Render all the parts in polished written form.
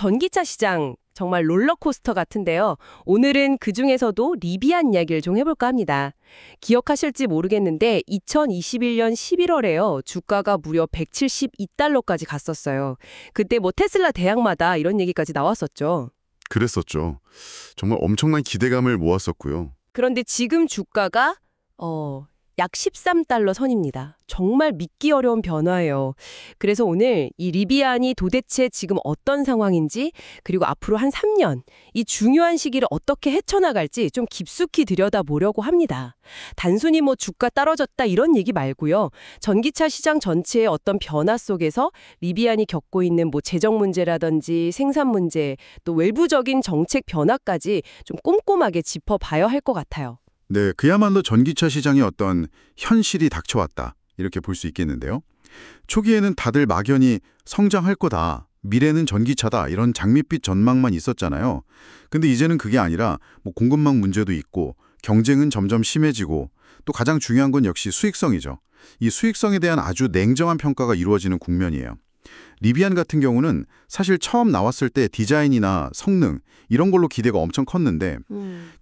전기차 시장 정말 롤러코스터 같은데요. 오늘은 그중에서도 리비안 이야기를 좀 해볼까 합니다. 기억하실지 모르겠는데 2021년 11월에요. 주가가 무려 172달러까지 갔었어요. 그때 뭐 테슬라 대항마다 이런 얘기까지 나왔었죠. 그랬었죠. 정말 엄청난 기대감을 모았었고요. 그런데 지금 주가가 약 13달러 선입니다. 정말 믿기 어려운 변화예요. 그래서 오늘 이 리비안이 도대체 지금 어떤 상황인지, 그리고 앞으로 한 3년 이 중요한 시기를 어떻게 헤쳐나갈지 좀 깊숙이 들여다보려고 합니다. 단순히 뭐 주가 떨어졌다 이런 얘기 말고요. 전기차 시장 전체의 어떤 변화 속에서 리비안이 겪고 있는 뭐 재정 문제라든지 생산 문제, 또 외부적인 정책 변화까지 좀 꼼꼼하게 짚어봐야 할 것 같아요. 네, 그야말로 전기차 시장의 어떤 현실이 닥쳐왔다. 이렇게 볼 수 있겠는데요. 초기에는 다들 막연히 성장할 거다, 미래는 전기차다 이런 장밋빛 전망만 있었잖아요. 근데 이제는 그게 아니라 뭐 공급망 문제도 있고 경쟁은 점점 심해지고 또 가장 중요한 건 역시 수익성이죠. 이 수익성에 대한 아주 냉정한 평가가 이루어지는 국면이에요. 리비안 같은 경우는 사실 처음 나왔을 때 디자인이나 성능 이런 걸로 기대가 엄청 컸는데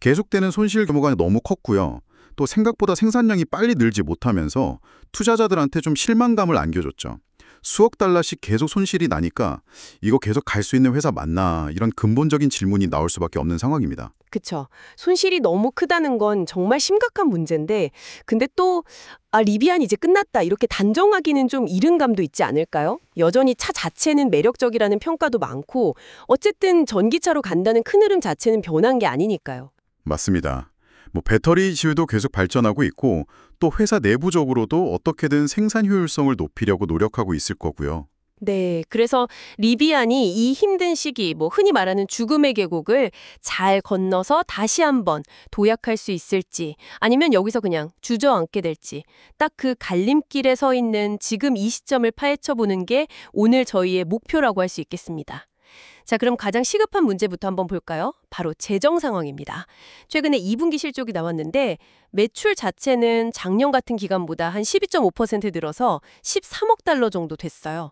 계속되는 손실 규모가 너무 컸고요. 또 생각보다 생산량이 빨리 늘지 못하면서 투자자들한테 좀 실망감을 안겨줬죠. 수억 달러씩 계속 손실이 나니까 이거 계속 갈 수 있는 회사 맞나, 이런 근본적인 질문이 나올 수밖에 없는 상황입니다. 그쵸. 손실이 너무 크다는 건 정말 심각한 문제인데, 근데 또 리비안 이제 끝났다 이렇게 단정하기는 좀 이른 감도 있지 않을까요? 여전히 차 자체는 매력적이라는 평가도 많고, 어쨌든 전기차로 간다는 큰 흐름 자체는 변한 게 아니니까요. 맞습니다. 뭐 배터리 지유도 계속 발전하고 있고 또 회사 내부적으로도 어떻게든 생산 효율성을 높이려고 노력하고 있을 거고요. 네, 그래서 리비안이 이 힘든 시기, 뭐 흔히 말하는 죽음의 계곡을 잘 건너서 다시 한번 도약할 수 있을지, 아니면 여기서 그냥 주저앉게 될지, 딱 그 갈림길에 서 있는 지금 이 시점을 파헤쳐보는 게 오늘 저희의 목표라고 할 수 있겠습니다. 자, 그럼 가장 시급한 문제부터 한번 볼까요? 바로 재정 상황입니다. 최근에 2분기 실적이 나왔는데 매출 자체는 작년 같은 기간보다 한 12.5% 늘어서 13억 달러 정도 됐어요.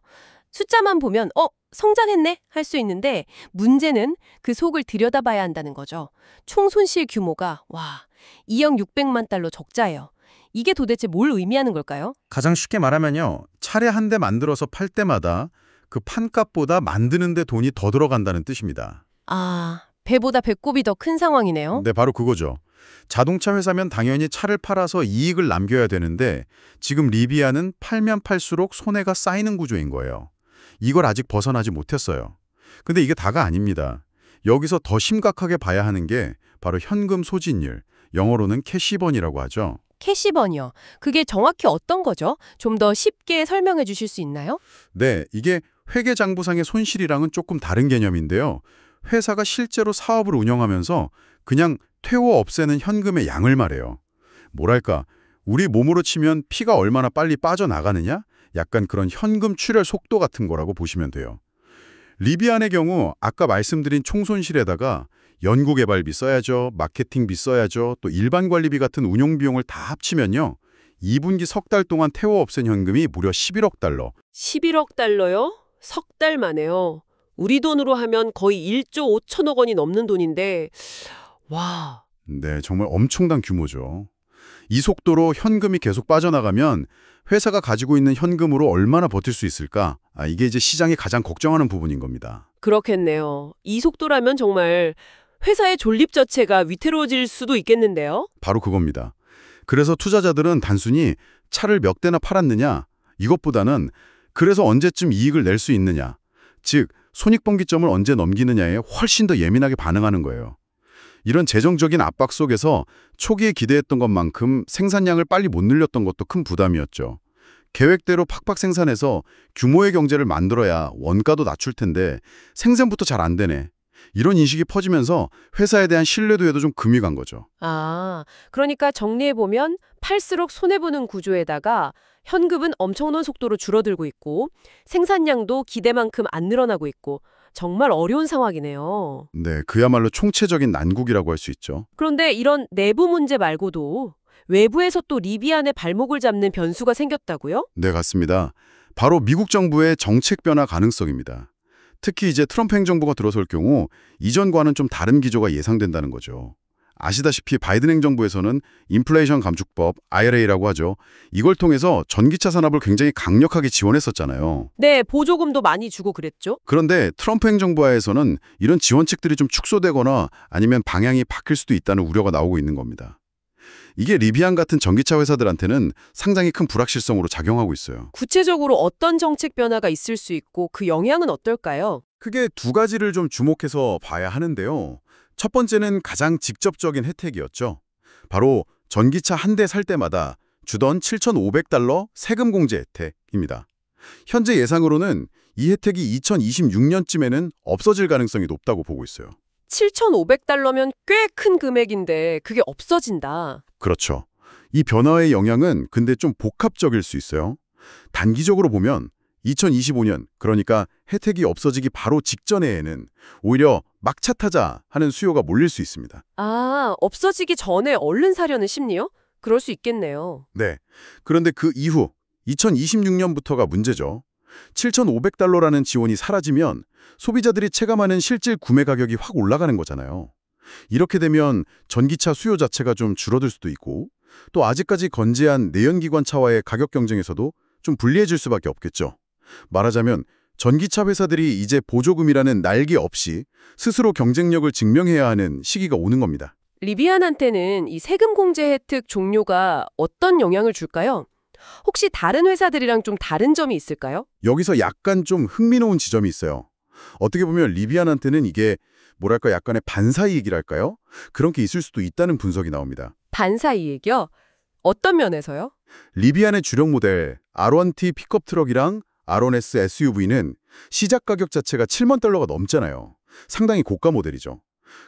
숫자만 보면 성장했네 할 수 있는데 문제는 그 속을 들여다봐야 한다는 거죠. 총 손실 규모가 2억 600만 달러 적자예요. 이게 도대체 뭘 의미하는 걸까요? 가장 쉽게 말하면요. 차례 한 대 만들어서 팔 때마다 그 판값보다 만드는 데 돈이 더 들어간다는 뜻입니다. 배보다 배꼽이 더 큰 상황이네요. 네, 바로 그거죠. 자동차 회사면 당연히 차를 팔아서 이익을 남겨야 되는데 지금 리비안은 팔면 팔수록 손해가 쌓이는 구조인 거예요. 이걸 아직 벗어나지 못했어요. 근데 이게 다가 아닙니다. 여기서 더 심각하게 봐야 하는 게 바로 현금 소진율, 영어로는 캐시번이라고 하죠. 캐시번이요. 그게 정확히 어떤 거죠? 좀 더 쉽게 설명해 주실 수 있나요? 네, 이게 회계장부상의 손실이랑은 조금 다른 개념인데요. 회사가 실제로 사업을 운영하면서 그냥 태워 없애는 현금의 양을 말해요. 뭐랄까, 우리 몸으로 치면 피가 얼마나 빨리 빠져나가느냐? 약간 그런 현금 출혈 속도 같은 거라고 보시면 돼요. 리비안의 경우 아까 말씀드린 총손실에다가 연구개발비 써야죠, 마케팅비 써야죠, 또 일반 관리비 같은 운용비용을 다 합치면요. 2분기 석 달 동안 태워 없앤 현금이 무려 11억 달러. 11억 달러요? 석 달 만에요. 우리 돈으로 하면 거의 1조 5천억 원이 넘는 돈인데, 와. 네, 정말 엄청난 규모죠. 이 속도로 현금이 계속 빠져나가면 회사가 가지고 있는 현금으로 얼마나 버틸 수 있을까? 이게 이제 시장이 가장 걱정하는 부분인 겁니다. 그렇겠네요. 이 속도라면 정말 회사의 존립 자체가 위태로워질 수도 있겠는데요? 바로 그겁니다. 그래서 투자자들은 단순히 차를 몇 대나 팔았느냐, 이것보다는 그래서 언제쯤 이익을 낼 수 있느냐, 즉 손익분기점을 언제 넘기느냐에 훨씬 더 예민하게 반응하는 거예요. 이런 재정적인 압박 속에서 초기에 기대했던 것만큼 생산량을 빨리 못 늘렸던 것도 큰 부담이었죠. 계획대로 팍팍 생산해서 규모의 경제를 만들어야 원가도 낮출 텐데 생산부터 잘 안 되네. 이런 인식이 퍼지면서 회사에 대한 신뢰도에도 좀 금이 간 거죠. 그러니까 정리해보면 팔수록 손해보는 구조에다가 현금은 엄청난 속도로 줄어들고 있고 생산량도 기대만큼 안 늘어나고 있고 정말 어려운 상황이네요. 네, 그야말로 총체적인 난국이라고 할 수 있죠. 그런데 이런 내부 문제 말고도 외부에서 또 리비안의 발목을 잡는 변수가 생겼다고요? 네, 같습니다. 바로 미국 정부의 정책 변화 가능성입니다. 특히 이제 트럼프 행정부가 들어설 경우 이전과는 좀 다른 기조가 예상된다는 거죠. 아시다시피 바이든 행정부에서는 인플레이션 감축법, IRA라고 하죠. 이걸 통해서 전기차 산업을 굉장히 강력하게 지원했었잖아요. 네, 보조금도 많이 주고 그랬죠. 그런데 트럼프 행정부하에서는 이런 지원책들이 좀 축소되거나 아니면 방향이 바뀔 수도 있다는 우려가 나오고 있는 겁니다. 이게 리비안 같은 전기차 회사들한테는 상당히 큰 불확실성으로 작용하고 있어요. 구체적으로 어떤 정책 변화가 있을 수 있고 그 영향은 어떨까요? 크게 두 가지를 좀 주목해서 봐야 하는데요. 첫 번째는 가장 직접적인 혜택이었죠. 바로 전기차 한 대 살 때마다 주던 $7,500 세금 공제 혜택입니다. 현재 예상으로는 이 혜택이 2026년쯤에는 없어질 가능성이 높다고 보고 있어요. $7,500면 꽤 큰 금액인데 그게 없어진다. 그렇죠. 이 변화의 영향은 근데 좀 복합적일 수 있어요. 단기적으로 보면 2025년, 그러니까 혜택이 없어지기 바로 직전에는 오히려 막차 타자 하는 수요가 몰릴 수 있습니다. 아, 없어지기 전에 얼른 사려는 심리요? 그럴 수 있겠네요. 네. 그런데 그 이후 2026년부터가 문제죠. $7,500라는 지원이 사라지면 소비자들이 체감하는 실질 구매 가격이 확 올라가는 거잖아요. 이렇게 되면 전기차 수요 자체가 좀 줄어들 수도 있고 또 아직까지 건재한 내연기관차와의 가격 경쟁에서도 좀 불리해질 수밖에 없겠죠. 말하자면 전기차 회사들이 이제 보조금이라는 날개 없이 스스로 경쟁력을 증명해야 하는 시기가 오는 겁니다. 리비안한테는 이 세금 공제 혜택 종료가 어떤 영향을 줄까요? 혹시 다른 회사들이랑 좀 다른 점이 있을까요? 여기서 약간 좀 흥미로운 지점이 있어요. 어떻게 보면 리비안한테는 이게 뭐랄까 약간의 반사이익이랄까요? 그런 게 있을 수도 있다는 분석이 나옵니다. 반사이익이요? 어떤 면에서요? 리비안의 주력 모델 R1T 픽업 트럭이랑 R1S SUV는 시작 가격 자체가 $70,000가 넘잖아요. 상당히 고가 모델이죠.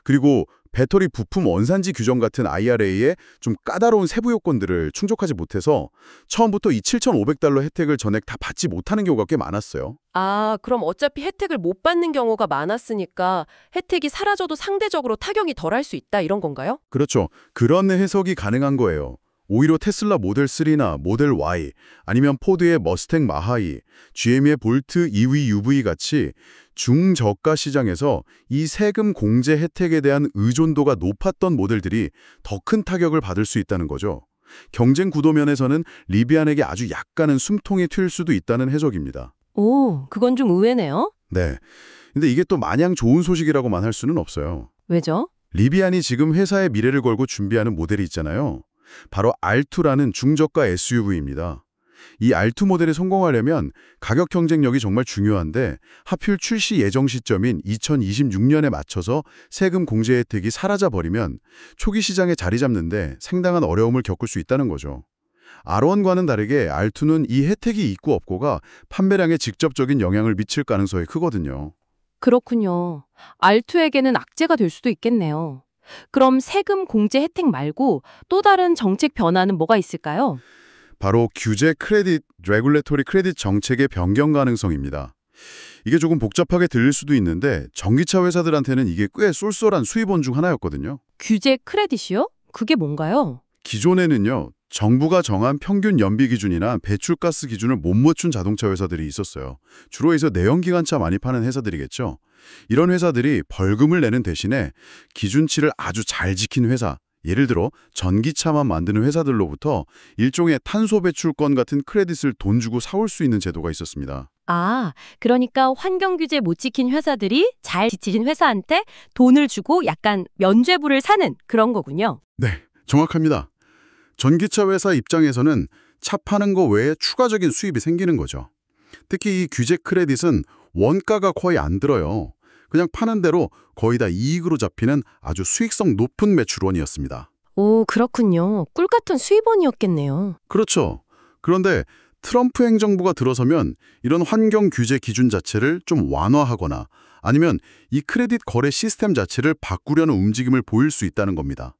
그리고 배터리 부품 원산지 규정 같은 IRA의 좀 까다로운 세부 요건들을 충족하지 못해서 처음부터 이 $7,500 혜택을 전액 다 받지 못하는 경우가 꽤 많았어요. 아, 그럼 어차피 혜택을 못 받는 경우가 많았으니까 혜택이 사라져도 상대적으로 타격이 덜할 수 있다 이런 건가요? 그렇죠. 그런 해석이 가능한 거예요. 오히려 테슬라 모델 3나 모델 Y, 아니면 포드의 머스탱 마하이, GM의 볼트 EV UV 같이 중저가 시장에서 이 세금 공제 혜택에 대한 의존도가 높았던 모델들이 더 큰 타격을 받을 수 있다는 거죠. 경쟁 구도 면에서는 리비안에게 아주 약간은 숨통이 튈 수도 있다는 해석입니다. 오, 그건 좀 의외네요. 네. 근데 이게 또 마냥 좋은 소식이라고만 할 수는 없어요. 왜죠? 리비안이 지금 회사의 미래를 걸고 준비하는 모델이 있잖아요. 바로 R2라는 중저가 SUV입니다. 이 R2 모델이 성공하려면 가격 경쟁력이 정말 중요한데 하필 출시 예정 시점인 2026년에 맞춰서 세금 공제 혜택이 사라져버리면 초기 시장에 자리 잡는데 상당한 어려움을 겪을 수 있다는 거죠. R1과는 다르게 R2는 이 혜택이 있고 없고가 판매량에 직접적인 영향을 미칠 가능성이 크거든요. 그렇군요. R2에게는 악재가 될 수도 있겠네요. 그럼 세금 공제 혜택 말고 또 다른 정책 변화는 뭐가 있을까요? 바로 규제 크레딧, 레귤레토리 크레딧 정책의 변경 가능성입니다. 이게 조금 복잡하게 들릴 수도 있는데 전기차 회사들한테는 이게 꽤 쏠쏠한 수입원 중 하나였거든요. 규제 크레딧이요? 그게 뭔가요? 기존에는요. 정부가 정한 평균 연비 기준이나 배출가스 기준을 못 맞춘 자동차 회사들이 있었어요. 주로 해서 내연기관차 많이 파는 회사들이겠죠. 이런 회사들이 벌금을 내는 대신에 기준치를 아주 잘 지킨 회사, 예를 들어 전기차만 만드는 회사들로부터 일종의 탄소 배출권 같은 크레딧을 돈 주고 사올 수 있는 제도가 있었습니다. 아, 그러니까 환경 규제 못 지킨 회사들이 잘 지킨 회사한테 돈을 주고 약간 면죄부를 사는 그런 거군요. 네, 정확합니다. 전기차 회사 입장에서는 차 파는 거 외에 추가적인 수입이 생기는 거죠. 특히 이 규제 크레딧은 원가가 거의 안 들어요. 그냥 파는 대로 거의 다 이익으로 잡히는 아주 수익성 높은 매출원이었습니다. 오, 그렇군요. 꿀 같은 수입원이었겠네요. 그렇죠. 그런데 트럼프 행정부가 들어서면 이런 환경 규제 기준 자체를 좀 완화하거나 아니면 이 크레딧 거래 시스템 자체를 바꾸려는 움직임을 보일 수 있다는 겁니다.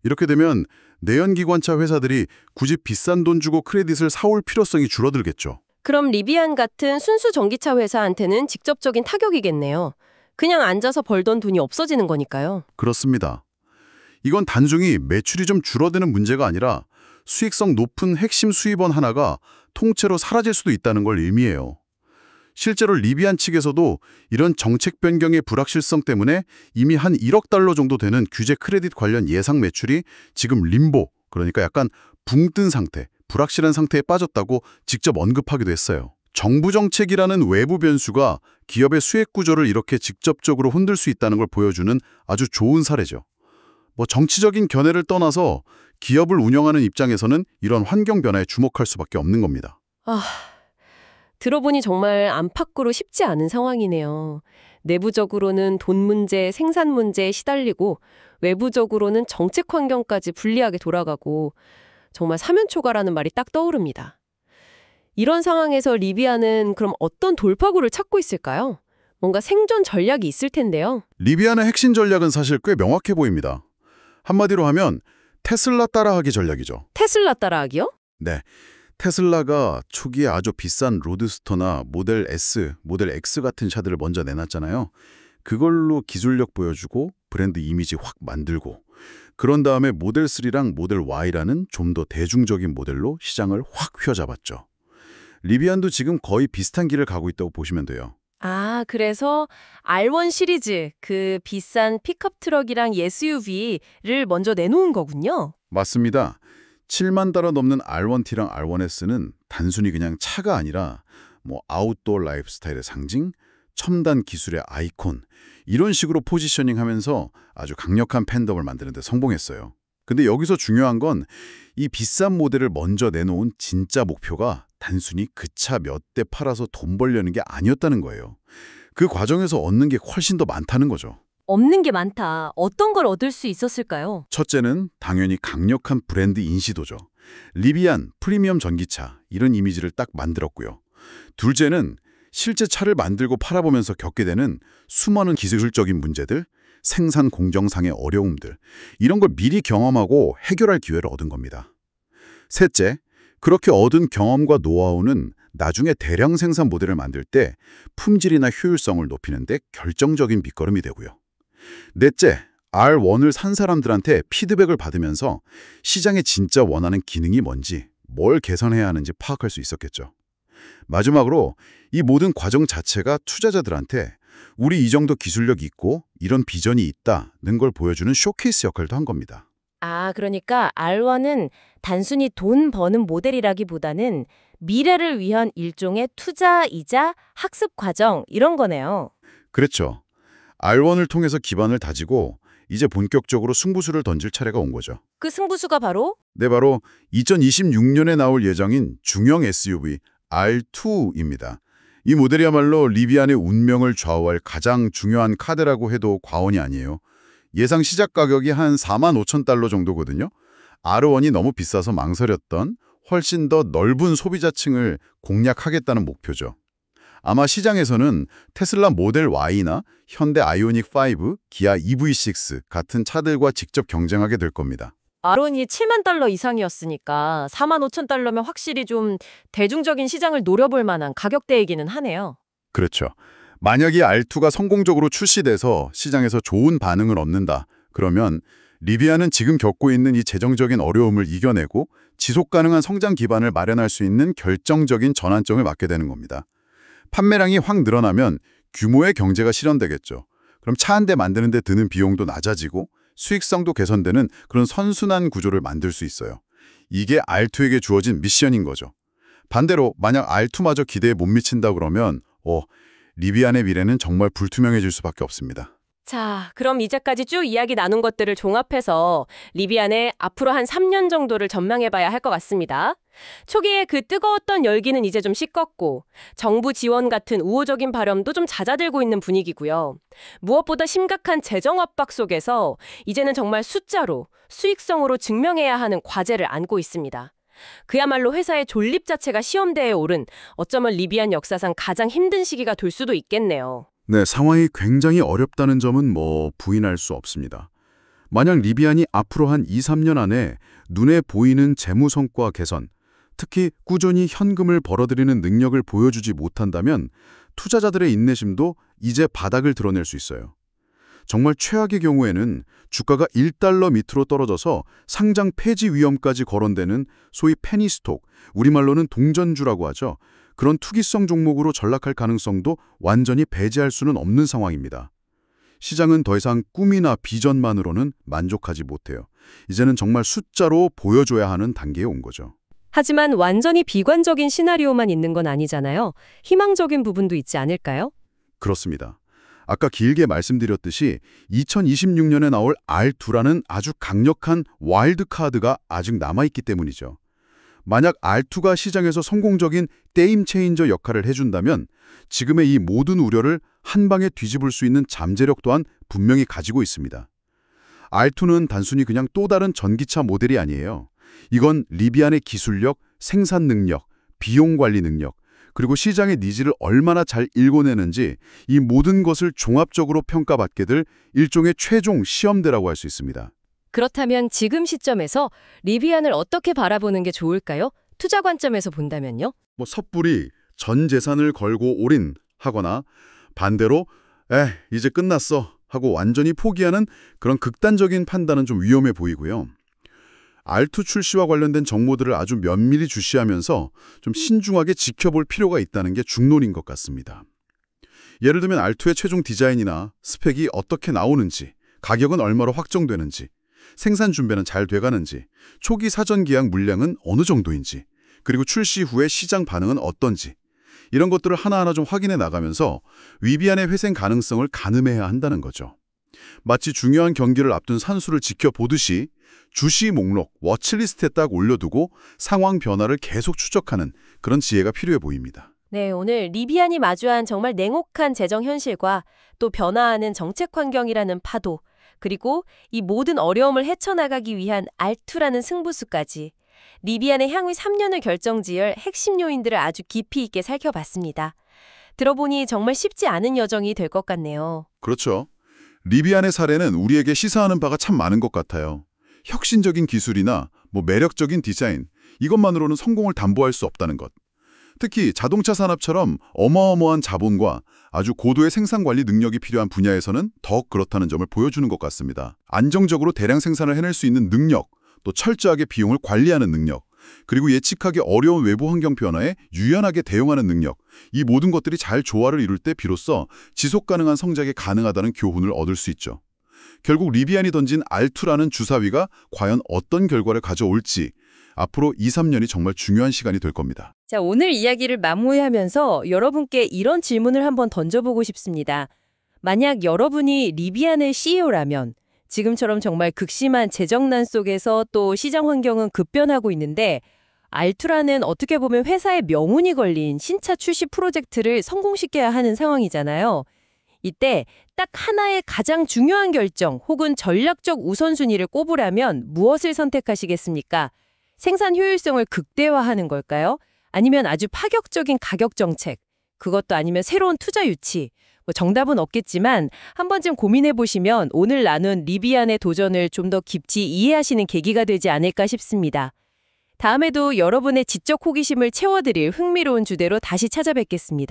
이렇게 되면 내연기관차 회사들이 굳이 비싼 돈 주고 크레딧을 사올 필요성이 줄어들겠죠. 그럼 리비안 같은 순수 전기차 회사한테는 직접적인 타격이겠네요. 그냥 앉아서 벌던 돈이 없어지는 거니까요. 그렇습니다. 이건 단순히 매출이 좀 줄어드는 문제가 아니라 수익성 높은 핵심 수입원 하나가 통째로 사라질 수도 있다는 걸 의미해요. 실제로 리비안 측에서도 이런 정책 변경의 불확실성 때문에 이미 한 1억 달러 정도 되는 규제 크레딧 관련 예상 매출이 지금 림보, 그러니까 약간 붕 뜬 상태, 불확실한 상태에 빠졌다고 직접 언급하기도 했어요. 정부 정책이라는 외부 변수가 기업의 수익 구조를 이렇게 직접적으로 흔들 수 있다는 걸 보여주는 아주 좋은 사례죠. 정치적인 견해를 떠나서 기업을 운영하는 입장에서는 이런 환경 변화에 주목할 수밖에 없는 겁니다. 들어보니 정말 안팎으로 쉽지 않은 상황이네요. 내부적으로는 돈 문제, 생산 문제에 시달리고 외부적으로는 정책 환경까지 불리하게 돌아가고 정말 사면초가라는 말이 딱 떠오릅니다. 이런 상황에서 리비아는 그럼 어떤 돌파구를 찾고 있을까요? 뭔가 생존 전략이 있을 텐데요. 리비안의 핵심 전략은 사실 꽤 명확해 보입니다. 한마디로 하면 테슬라 따라하기 전략이죠. 테슬라 따라하기요? 네. 테슬라가 초기에 아주 비싼 로드스터나 모델 S, 모델 X 같은 차들을 먼저 내놨잖아요. 그걸로 기술력 보여주고 브랜드 이미지 확 만들고 그런 다음에 모델 3랑 모델 Y라는 좀 더 대중적인 모델로 시장을 확 휘어잡았죠. 리비안도 지금 거의 비슷한 길을 가고 있다고 보시면 돼요. 그래서 R1 시리즈, 그 비싼 픽업 트럭이랑 SUV를 먼저 내놓은 거군요. 맞습니다. 7만 달러 넘는 R1T랑 R1S는 단순히 그냥 차가 아니라 아웃도어 라이프스타일의 상징, 첨단 기술의 아이콘 이런 식으로 포지셔닝하면서 아주 강력한 팬덤을 만드는 데 성공했어요. 근데 여기서 중요한 건 이 비싼 모델을 먼저 내놓은 진짜 목표가 단순히 그 차 몇 대 팔아서 돈 벌려는 게 아니었다는 거예요. 그 과정에서 얻는 게 훨씬 더 많다는 거죠. 없는 게 많다. 어떤 걸 얻을 수 있었을까요? 첫째는 당연히 강력한 브랜드 인지도죠. 리비안, 프리미엄 전기차 이런 이미지를 딱 만들었고요. 둘째는 실제 차를 만들고 팔아보면서 겪게 되는 수많은 기술적인 문제들, 생산 공정상의 어려움들 이런 걸 미리 경험하고 해결할 기회를 얻은 겁니다. 셋째, 그렇게 얻은 경험과 노하우는 나중에 대량 생산 모델을 만들 때 품질이나 효율성을 높이는 데 결정적인 밑거름이 되고요. 넷째, R1을 산 사람들한테 피드백을 받으면서 시장에 진짜 원하는 기능이 뭔지, 뭘 개선해야 하는지 파악할 수 있었겠죠. 마지막으로 이 모든 과정 자체가 투자자들한테 우리 이 정도 기술력이 있고 이런 비전이 있다는 걸 보여주는 쇼케이스 역할도 한 겁니다. 그러니까 R1은 단순히 돈 버는 모델이라기보다는 미래를 위한 일종의 투자이자 학습 과정 이런 거네요. 그렇죠. R1을 통해서 기반을 다지고 이제 본격적으로 승부수를 던질 차례가 온 거죠. 그 승부수가 바로 네, 바로 2026년에 나올 예정인 중형 SUV R2입니다. 이 모델이야말로 리비안의 운명을 좌우할 가장 중요한 카드라고 해도 과언이 아니에요. 예상 시작 가격이 한 4만 5천 달러 정도거든요. R1이 너무 비싸서 망설였던 훨씬 더 넓은 소비자층을 공략하겠다는 목표죠. 아마 시장에서는 테슬라 모델 Y나 현대 아이오닉 5, 기아 EV6 같은 차들과 직접 경쟁하게 될 겁니다. R1이 7만 달러 이상이었으니까 4만 5천 달러면 확실히 좀 대중적인 시장을 노려볼 만한 가격대이기는 하네요. 그렇죠. 만약에 R2가 성공적으로 출시돼서 시장에서 좋은 반응을 얻는다. 그러면 리비안은 지금 겪고 있는 이 재정적인 어려움을 이겨내고 지속 가능한 성장 기반을 마련할 수 있는 결정적인 전환점을 맞게 되는 겁니다. 판매량이 확 늘어나면 규모의 경제가 실현되겠죠. 그럼 차 한 대 만드는 데 드는 비용도 낮아지고 수익성도 개선되는 그런 선순환 구조를 만들 수 있어요. 이게 R2에게 주어진 미션인 거죠. 반대로 만약 R2마저 기대에 못 미친다 그러면 리비안의 미래는 정말 불투명해질 수밖에 없습니다. 자, 그럼 이제까지 쭉 이야기 나눈 것들을 종합해서 리비안의 앞으로 한 3년 정도를 전망해봐야 할 것 같습니다. 초기에 그 뜨거웠던 열기는 이제 좀 식었고 정부 지원 같은 우호적인 발언도 좀 잦아들고 있는 분위기고요. 무엇보다 심각한 재정 압박 속에서 이제는 정말 숫자로, 수익성으로 증명해야 하는 과제를 안고 있습니다. 그야말로 회사의 존립 자체가 시험대에 오른 어쩌면 리비안 역사상 가장 힘든 시기가 될 수도 있겠네요. 네, 상황이 굉장히 어렵다는 점은 부인할 수 없습니다. 만약 리비안이 앞으로 한 2, 3년 안에 눈에 보이는 재무 성과 개선, 특히 꾸준히 현금을 벌어들이는 능력을 보여주지 못한다면 투자자들의 인내심도 이제 바닥을 드러낼 수 있어요. 정말 최악의 경우에는 주가가 1달러 밑으로 떨어져서 상장 폐지 위험까지 거론되는 소위 페니스톡, 우리말로는 동전주라고 하죠. 그런 투기성 종목으로 전락할 가능성도 완전히 배제할 수는 없는 상황입니다. 시장은 더 이상 꿈이나 비전만으로는 만족하지 못해요. 이제는 정말 숫자로 보여줘야 하는 단계에 온 거죠. 하지만 완전히 비관적인 시나리오만 있는 건 아니잖아요. 희망적인 부분도 있지 않을까요? 그렇습니다. 아까 길게 말씀드렸듯이 2026년에 나올 R2라는 아주 강력한 와일드 카드가 아직 남아있기 때문이죠. 만약 R2가 시장에서 성공적인 게임 체인저 역할을 해준다면 지금의 이 모든 우려를 한 방에 뒤집을 수 있는 잠재력 또한 분명히 가지고 있습니다. R2는 단순히 그냥 또 다른 전기차 모델이 아니에요. 이건 리비안의 기술력, 생산 능력, 비용 관리 능력, 그리고 시장의 니즈를 얼마나 잘 읽어내는지 이 모든 것을 종합적으로 평가받게 될 일종의 최종 시험대라고 할 수 있습니다. 그렇다면 지금 시점에서 리비안을 어떻게 바라보는 게 좋을까요? 투자 관점에서 본다면요? 섣불리 전 재산을 걸고 올인하거나 반대로 이제 끝났어 하고 완전히 포기하는 그런 극단적인 판단은 좀 위험해 보이고요. R2 출시와 관련된 정보들을 아주 면밀히 주시하면서 좀 신중하게 지켜볼 필요가 있다는 게 중론인 것 같습니다. 예를 들면 R2의 최종 디자인이나 스펙이 어떻게 나오는지, 가격은 얼마로 확정되는지, 생산 준비는 잘 돼가는지, 초기 사전 계약 물량은 어느 정도인지, 그리고 출시 후에 시장 반응은 어떤지 이런 것들을 하나하나 좀 확인해 나가면서 리비안의 회생 가능성을 가늠해야 한다는 거죠. 마치 중요한 경기를 앞둔 선수를 지켜보듯이 주시 목록, 워치리스트에 딱 올려두고 상황 변화를 계속 추적하는 그런 지혜가 필요해 보입니다. 네, 오늘 리비안이 마주한 정말 냉혹한 재정 현실과 또 변화하는 정책 환경이라는 파도, 그리고 이 모든 어려움을 헤쳐나가기 위한 R2라는 승부수까지 리비안의 향후 3년을 결정지을 핵심 요인들을 아주 깊이 있게 살펴봤습니다. 들어보니 정말 쉽지 않은 여정이 될 것 같네요. 그렇죠. 리비안의 사례는 우리에게 시사하는 바가 참 많은 것 같아요. 혁신적인 기술이나 매력적인 디자인, 이것만으로는 성공을 담보할 수 없다는 것. 특히 자동차 산업처럼 어마어마한 자본과 아주 고도의 생산 관리 능력이 필요한 분야에서는 더욱 그렇다는 점을 보여주는 것 같습니다. 안정적으로 대량 생산을 해낼 수 있는 능력, 또 철저하게 비용을 관리하는 능력, 그리고 예측하기 어려운 외부 환경 변화에 유연하게 대응하는 능력, 이 모든 것들이 잘 조화를 이룰 때 비로소 지속 가능한 성장이 가능하다는 교훈을 얻을 수 있죠. 결국 리비안이 던진 R2라는 주사위가 과연 어떤 결과를 가져올지 앞으로 2, 3년이 정말 중요한 시간이 될 겁니다. 자, 오늘 이야기를 마무리하면서 여러분께 이런 질문을 한번 던져보고 싶습니다. 만약 여러분이 리비안의 CEO라면 지금처럼 정말 극심한 재정난 속에서 또 시장 환경은 급변하고 있는데 R2라는 어떻게 보면 회사의 명운이 걸린 신차 출시 프로젝트를 성공시켜야 하는 상황이잖아요. 이때 딱 하나의 가장 중요한 결정 혹은 전략적 우선순위를 꼽으라면 무엇을 선택하시겠습니까? 생산 효율성을 극대화하는 걸까요? 아니면 아주 파격적인 가격 정책, 그것도 아니면 새로운 투자 유치, 정답은 없겠지만 한 번쯤 고민해 보시면 오늘 나눈 리비안의 도전을 좀 더 깊이 이해하시는 계기가 되지 않을까 싶습니다. 다음에도 여러분의 지적 호기심을 채워드릴 흥미로운 주제로 다시 찾아뵙겠습니다.